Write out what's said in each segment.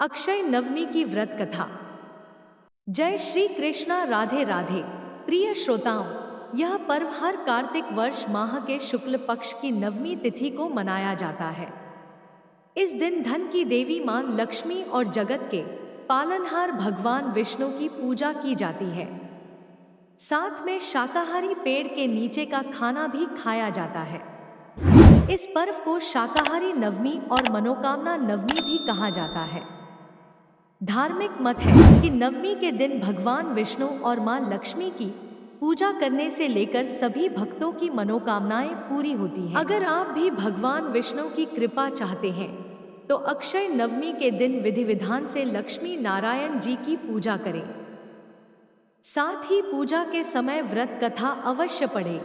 अक्षय नवमी की व्रत कथा। जय श्री कृष्णा, राधे राधे। प्रिय श्रोताओं, यह पर्व हर कार्तिक वर्ष माह के शुक्ल पक्ष की नवमी तिथि को मनाया जाता है। इस दिन धन की देवी मां लक्ष्मी और जगत के पालनहार भगवान विष्णु की पूजा की जाती है। साथ में शाकाहारी पेड़ के नीचे का खाना भी खाया जाता है। इस पर्व को शाकाहारी नवमी और मनोकामना नवमी भी कहा जाता है। धार्मिक मत है कि नवमी के दिन भगवान विष्णु और मां लक्ष्मी की पूजा करने से लेकर सभी भक्तों की मनोकामनाएं पूरी होती हैं। अगर आप भी भगवान विष्णु की कृपा चाहते हैं तो अक्षय नवमी के दिन विधि विधान से लक्ष्मी नारायण जी की पूजा करें। साथ ही पूजा के समय व्रत कथा अवश्य पढ़ें।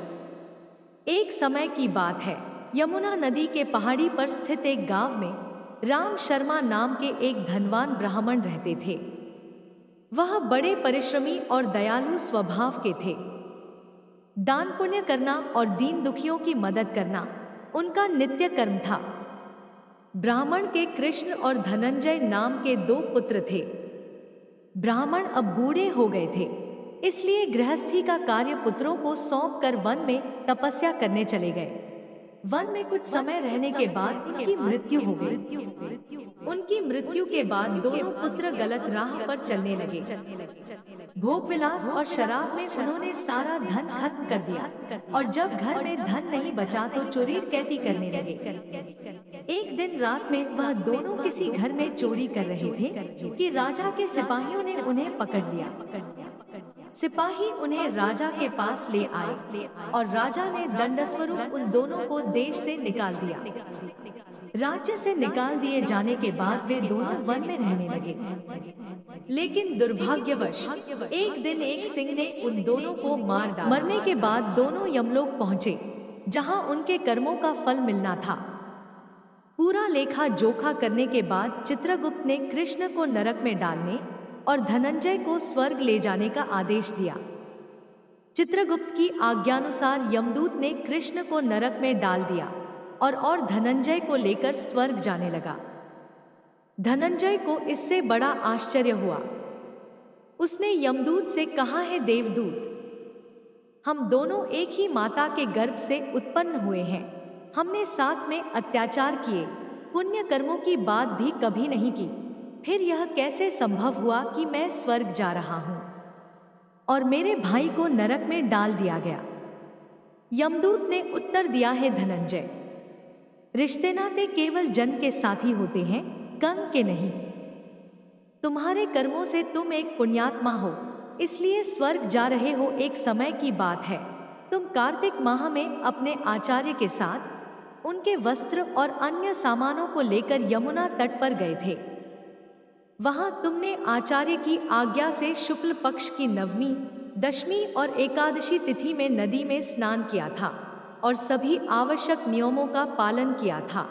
एक समय की बात है, यमुना नदी के पहाड़ी पर स्थित एक गांव में राम शर्मा नाम के एक धनवान ब्राह्मण रहते थे। वह बड़े परिश्रमी और दयालु स्वभाव के थे। दान पुण्य करना और दीन दुखियों की मदद करना उनका नित्य कर्म था। ब्राह्मण के कृष्ण और धनंजय नाम के 2 पुत्र थे। ब्राह्मण अब बूढ़े हो गए थे, इसलिए गृहस्थी का कार्य पुत्रों को सौंपकर वन में तपस्या करने चले गए। वन में कुछ समय रहने के बाद उनकी मृत्यु हो गई। उनकी मृत्यु के बाद दोनों पुत्र गलत राह पर चलने लगे। भोग विलास और शराब में उन्होंने सारा धन खत्म कर दिया और जब घर में धन नहीं बचा तो चोरी डकैती करने लगे। एक दिन रात में वह दोनों किसी घर में चोरी कर रहे थे कि राजा के सिपाहियों ने उन्हें पकड़ लिया। सिपाही उन्हें राजा के पास ले आए और राजा ने दंडस्वरूप उन दोनों को देश से निकाल दिया। राज्य से निकाल दिए जाने के बाद वे दोनों वन में रहने लगे। लेकिन दुर्भाग्यवश एक दिन एक सिंह ने उन दोनों को मार डाला। मरने के बाद दोनों यमलोक पहुंचे, जहां उनके कर्मों का फल मिलना था। पूरा लेखा जोखा करने के बाद चित्रगुप्त ने कृष्ण को नरक में डालने और धनंजय को स्वर्ग ले जाने का आदेश दिया। चित्रगुप्त की आज्ञानुसार यमदूत ने कृष्ण को नरक में डाल दिया और धनंजय को लेकर स्वर्ग जाने लगा। धनंजय को इससे बड़ा आश्चर्य हुआ। उसने यमदूत से कहा, है देवदूत, हम दोनों एक ही माता के गर्भ से उत्पन्न हुए हैं। हमने साथ में अत्याचार किए, पुण्य कर्मों की बात भी कभी नहीं की। फिर यह कैसे संभव हुआ कि मैं स्वर्ग जा रहा हूं और मेरे भाई को नरक में डाल दिया गया? यमदूत ने उत्तर दिया, है धनंजय, रिश्ते नाते केवल जन्म के साथी होते हैं, कर्म के नहीं। तुम्हारे कर्मों से तुम एक पुण्यात्मा हो, इसलिए स्वर्ग जा रहे हो। एक समय की बात है, तुम कार्तिक माह में अपने आचार्य के साथ उनके वस्त्र और अन्य सामानों को लेकर यमुना तट पर गए थे। वहां तुमने आचार्य की आज्ञा से शुक्ल पक्ष की नवमी, दशमी और एकादशी तिथि में नदी में स्नान किया था और सभी आवश्यक नियमों का पालन किया था।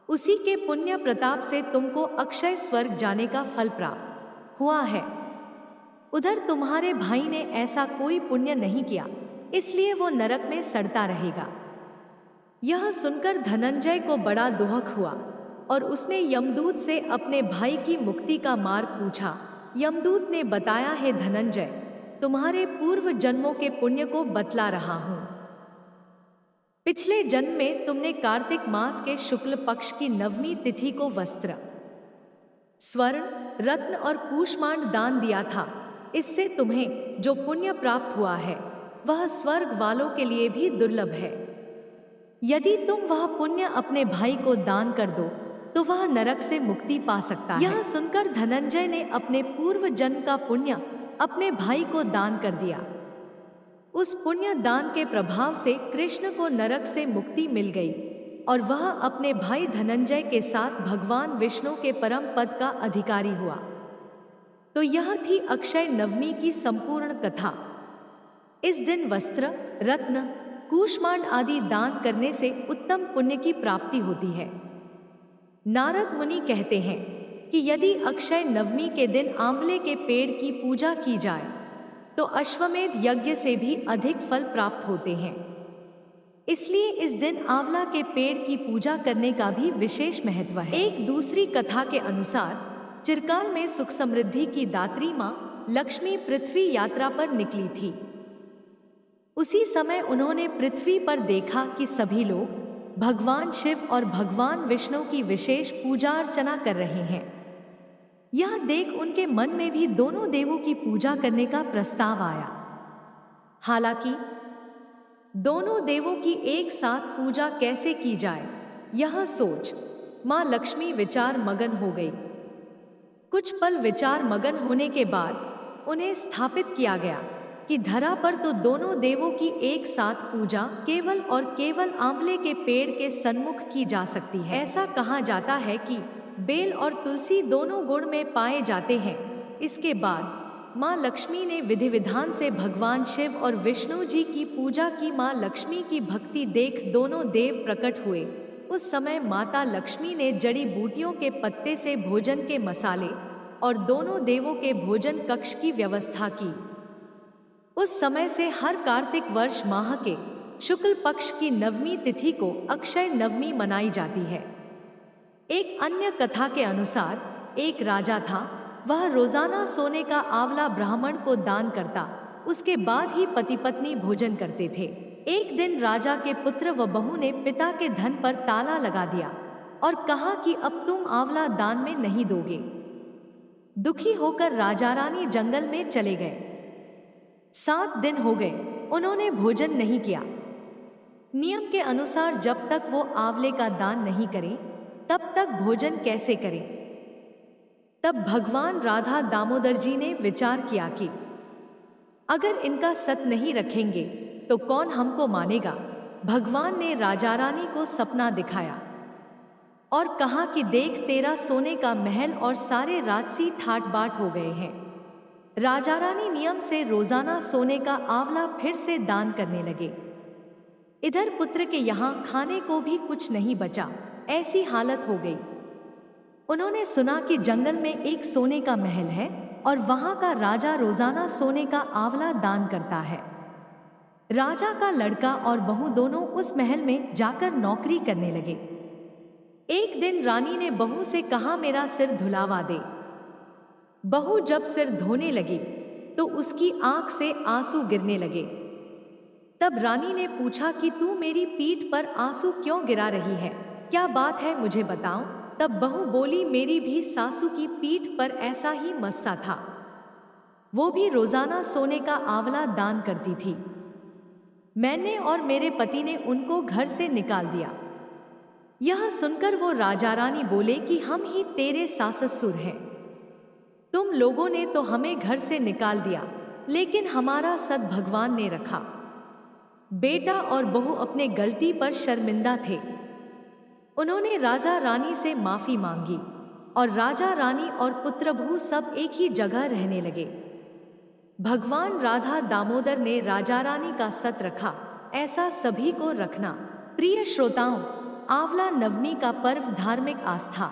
उसी के पुण्य प्रताप से तुमको अक्षय स्वर्ग जाने का फल प्राप्त हुआ है। उधर तुम्हारे भाई ने ऐसा कोई पुण्य नहीं किया, इसलिए वो नरक में सड़ता रहेगा। यह सुनकर धनंजय को बड़ा दुख हुआ और उसने यमदूत से अपने भाई की मुक्ति का मार्ग पूछा। यमदूत ने बताया, है धनंजय, तुम्हारे पूर्व जन्मों के पुण्य को बतला रहा हूं। पिछले जन्म में तुमने कार्तिक मास के शुक्ल पक्ष की नवमी तिथि को वस्त्र, स्वर्ण, रत्न और कूष्मांड दान दिया था। इससे तुम्हें जो पुण्य प्राप्त हुआ है वह स्वर्ग वालों के लिए भी दुर्लभ है। यदि तुम वह पुण्य अपने भाई को दान कर दो तो वह नरक से मुक्ति पा सकता है। यह सुनकर धनंजय ने अपने पूर्व जन्म का पुण्य अपने भाई को दान कर दिया। उस पुण्य दान के प्रभाव से कृष्ण को नरक से मुक्ति मिल गई और वह अपने भाई धनंजय के साथ भगवान विष्णु के परम पद का अधिकारी हुआ। तो यह थी अक्षय नवमी की संपूर्ण कथा। इस दिन वस्त्र, रत्न, कूष्मांड आदि दान करने से उत्तम पुण्य की प्राप्ति होती है। नारद मुनि कहते हैं कि यदि अक्षय नवमी के दिन आंवले के पेड़ की पूजा की जाए तो अश्वमेध यज्ञ से भी अधिक फल प्राप्त होते हैं। इसलिए इस दिन आंवला के पेड़ की पूजा करने का भी विशेष महत्व है। एक दूसरी कथा के अनुसार चिरकाल में सुख समृद्धि की दात्री माँ लक्ष्मी पृथ्वी यात्रा पर निकली थी। उसी समय उन्होंने पृथ्वी पर देखा कि सभी लोग भगवान शिव और भगवान विष्णु की विशेष पूजा अर्चना कर रहे हैं। यह देख उनके मन में भी दोनों देवों की पूजा करने का प्रस्ताव आया। हालांकि दोनों देवों की एक साथ पूजा कैसे की जाए, यह सोच मां लक्ष्मी विचार मगन हो गई। कुछ पल विचार मगन होने के बाद उन्हें स्थापित किया गया कि धरा पर तो दोनों देवों की एक साथ पूजा केवल और केवल आंवले के पेड़ के सन्मुख की जा सकती है। ऐसा कहा जाता है कि बेल और तुलसी दोनों गुण में पाए जाते हैं। इसके बाद मां लक्ष्मी ने विधि विधान से भगवान शिव और विष्णु जी की पूजा की। मां लक्ष्मी की भक्ति देख दोनों देव प्रकट हुए। उस समय माता लक्ष्मी ने जड़ी बूटियों के पत्ते से भोजन के मसाले और दोनों देवों के भोजन कक्ष की व्यवस्था की। उस समय से हर कार्तिक वर्ष माह के शुक्ल पक्ष की नवमी तिथि को अक्षय नवमी मनाई जाती है। एक अन्य कथा के अनुसार एक राजा था। वह रोजाना सोने का आंवला ब्राह्मण को दान करता, उसके बाद ही पति पत्नी भोजन करते थे। एक दिन राजा के पुत्र व बहू ने पिता के धन पर ताला लगा दिया और कहा कि अब तुम आंवला दान में नहीं दोगे। दुखी होकर राजा रानी जंगल में चले गए। 7 दिन हो गए, उन्होंने भोजन नहीं किया। नियम के अनुसार जब तक वो आंवले का दान नहीं करें तब तक भोजन कैसे करें। तब भगवान राधा दामोदर जी ने विचार किया कि अगर इनका सत नहीं रखेंगे तो कौन हमको मानेगा। भगवान ने राजा रानी को सपना दिखाया और कहा कि देख, तेरा सोने का महल और सारे राजसी ठाट बाट हो गए हैं। राजा रानी नियम से रोजाना सोने का आंवला फिर से दान करने लगे। इधर पुत्र के यहाँ खाने को भी कुछ नहीं बचा, ऐसी हालत हो गई। उन्होंने सुना कि जंगल में एक सोने का महल है और वहां का राजा रोजाना सोने का आंवला दान करता है। राजा का लड़का और बहू दोनों उस महल में जाकर नौकरी करने लगे। एक दिन रानी ने बहू से कहा, मेरा सिर धुलावा दे। बहू जब सिर धोने लगी तो उसकी आंख से आंसू गिरने लगे। तब रानी ने पूछा कि तू मेरी पीठ पर आंसू क्यों गिरा रही है, क्या बात है, मुझे बताओ। तब बहू बोली, मेरी भी सासू की पीठ पर ऐसा ही मस्सा था, वो भी रोजाना सोने का आंवला दान करती थी। मैंने और मेरे पति ने उनको घर से निकाल दिया। यह सुनकर वो राजा रानी बोले कि हम ही तेरे सास ससुर हैं। तुम लोगों ने तो हमें घर से निकाल दिया, लेकिन हमारा सत भगवान ने रखा। बेटा और बहू अपने गलती पर शर्मिंदा थे। उन्होंने राजा रानी से माफी मांगी और राजा रानी और पुत्रभू सब एक ही जगह रहने लगे। भगवान राधा दामोदर ने राजा रानी का सत रखा, ऐसा सभी को रखना। प्रिय श्रोताओं, आंवला नवमी का पर्व धार्मिक आस्था,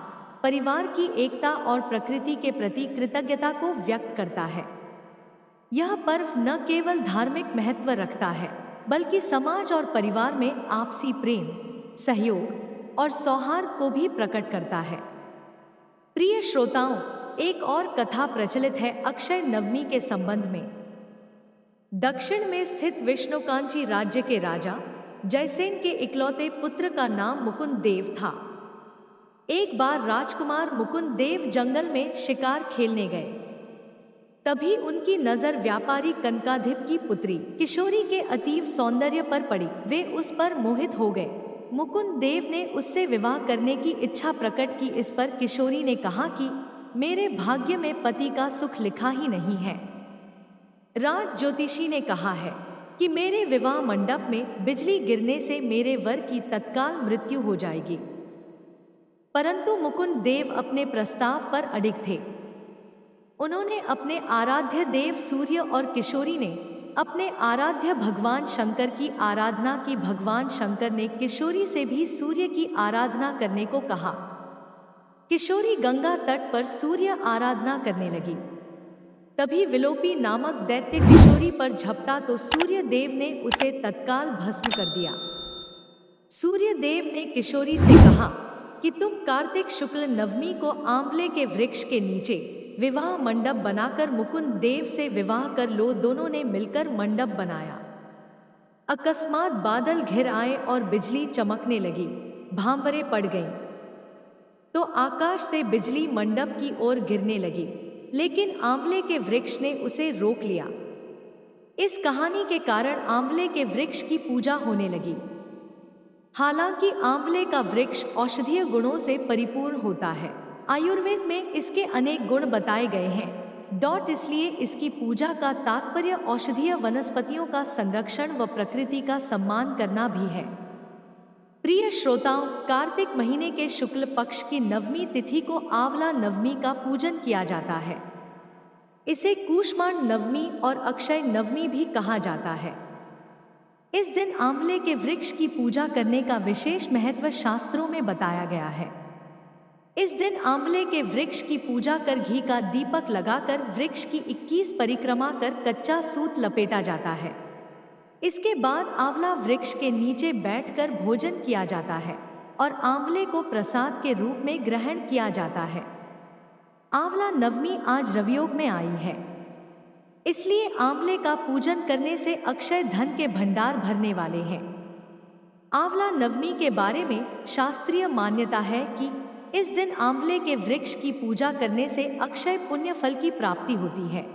परिवार की एकता और प्रकृति के प्रति कृतज्ञता को व्यक्त करता है। यह पर्व न केवल धार्मिक महत्व रखता है, बल्कि समाज और परिवार में आपसी प्रेम, सहयोग और सौहार्द को भी प्रकट करता है। प्रिय श्रोताओं, एक और कथा प्रचलित है अक्षय नवमी के संबंध में। दक्षिण में स्थित विष्णुकांची राज्य के राजा जयसेन के इकलौते पुत्र का नाम मुकुंद देव था। एक बार राजकुमार मुकुंद देव जंगल में शिकार खेलने गए। तभी उनकी नजर व्यापारी कनकाधिप की पुत्री किशोरी के अतीव सौंदर्य पर पड़ी। वे उस पर मोहित हो गए। मुकुंद देव ने उससे विवाह करने की इच्छा प्रकट की। इस पर किशोरी ने कहा कि मेरे भाग्य में पति का सुख लिखा ही नहीं है। राज ज्योतिषी ने कहा है कि मेरे विवाह मंडप में बिजली गिरने से मेरे वर की तत्काल मृत्यु हो जाएगी। परंतु मुकुंद देव अपने प्रस्ताव पर अडिग थे। उन्होंने अपने आराध्य देव सूर्य और किशोरी ने अपने आराध्य भगवान शंकर की आराधना की। भगवान शंकर ने किशोरी से भी सूर्य की आराधना करने को कहा। किशोरी गंगा तट पर सूर्य आराधना करने लगी। तभी विलोपी नामक दैत्य किशोरी पर झपटा तो सूर्य देव ने उसे तत्काल भस्म कर दिया। सूर्य देव ने किशोरी से कहा कि तुम कार्तिक शुक्ल नवमी को आंवले के वृक्ष के नीचे विवाह मंडप बनाकर मुकुंद देव से विवाह कर लो। दोनों ने मिलकर मंडप बनाया। अकस्मात बादल घिर आए और बिजली चमकने लगी, भांवरे पड़ गईं। तो आकाश से बिजली मंडप की ओर गिरने लगी, लेकिन आंवले के वृक्ष ने उसे रोक लिया। इस कहानी के कारण आंवले के वृक्ष की पूजा होने लगी। हालांकि आंवले का वृक्ष औषधीय गुणों से परिपूर्ण होता है। आयुर्वेद में इसके अनेक गुण बताए गए हैं। इसलिए इसकी पूजा का तात्पर्य औषधीय वनस्पतियों का संरक्षण व प्रकृति का सम्मान करना भी है। प्रिय श्रोताओं, कार्तिक महीने के शुक्ल पक्ष की नवमी तिथि को आंवला नवमी का पूजन किया जाता है। इसे कूष्मांड नवमी और अक्षय नवमी भी कहा जाता है। इस दिन आंवले के वृक्ष की पूजा करने का विशेष महत्व शास्त्रों में बताया गया है। इस दिन आंवले के वृक्ष की पूजा कर घी का दीपक लगाकर वृक्ष की 21 परिक्रमा कर कच्चा सूत लपेटा जाता है। इसके बाद आंवला वृक्ष के नीचे बैठकर भोजन किया जाता है और आंवले को प्रसाद के रूप में ग्रहण किया जाता है। आंवला नवमी आज रवियोग में आई है, इसलिए आंवले का पूजन करने से अक्षय धन के भंडार भरने वाले हैं। आंवला नवमी के बारे में शास्त्रीय मान्यता है कि इस दिन आंवले के वृक्ष की पूजा करने से अक्षय पुण्य फल की प्राप्ति होती है।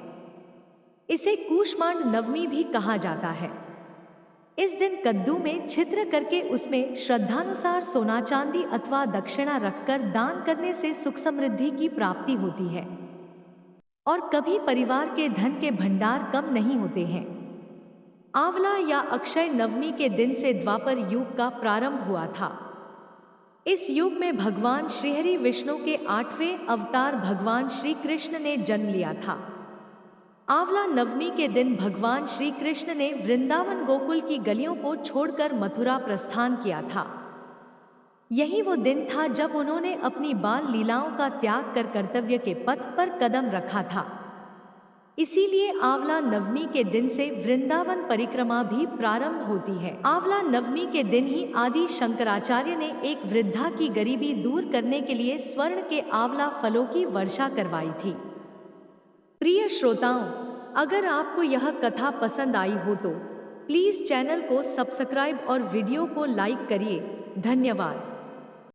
इसे कूष्मांड नवमी भी कहा जाता है। इस दिन कद्दू में छिद्र करके उसमें श्रद्धानुसार सोना चांदी अथवा दक्षिणा रखकर दान करने से सुख समृद्धि की प्राप्ति होती है और कभी परिवार के धन के भंडार कम नहीं होते हैं। आंवला या अक्षय नवमी के दिन से द्वापर युग का प्रारंभ हुआ था। इस युग में भगवान श्रीहरि विष्णु के 8वें अवतार भगवान श्री कृष्ण ने जन्म लिया था। आंवला नवमी के दिन भगवान श्री कृष्ण ने वृंदावन गोकुल की गलियों को छोड़कर मथुरा प्रस्थान किया था। यही वो दिन था जब उन्होंने अपनी बाल लीलाओं का त्याग कर कर्तव्य के पथ पर कदम रखा था। इसीलिए आंवला नवमी के दिन से वृंदावन परिक्रमा भी प्रारंभ होती है। आंवला नवमी के दिन ही आदि शंकराचार्य ने एक वृद्धा की गरीबी दूर करने के लिए स्वर्ण के आंवला फलों की वर्षा करवाई थी। प्रिय श्रोताओं, अगर आपको यह कथा पसंद आई हो तो प्लीज चैनल को सब्सक्राइब और वीडियो को लाइक करिए। धन्यवाद।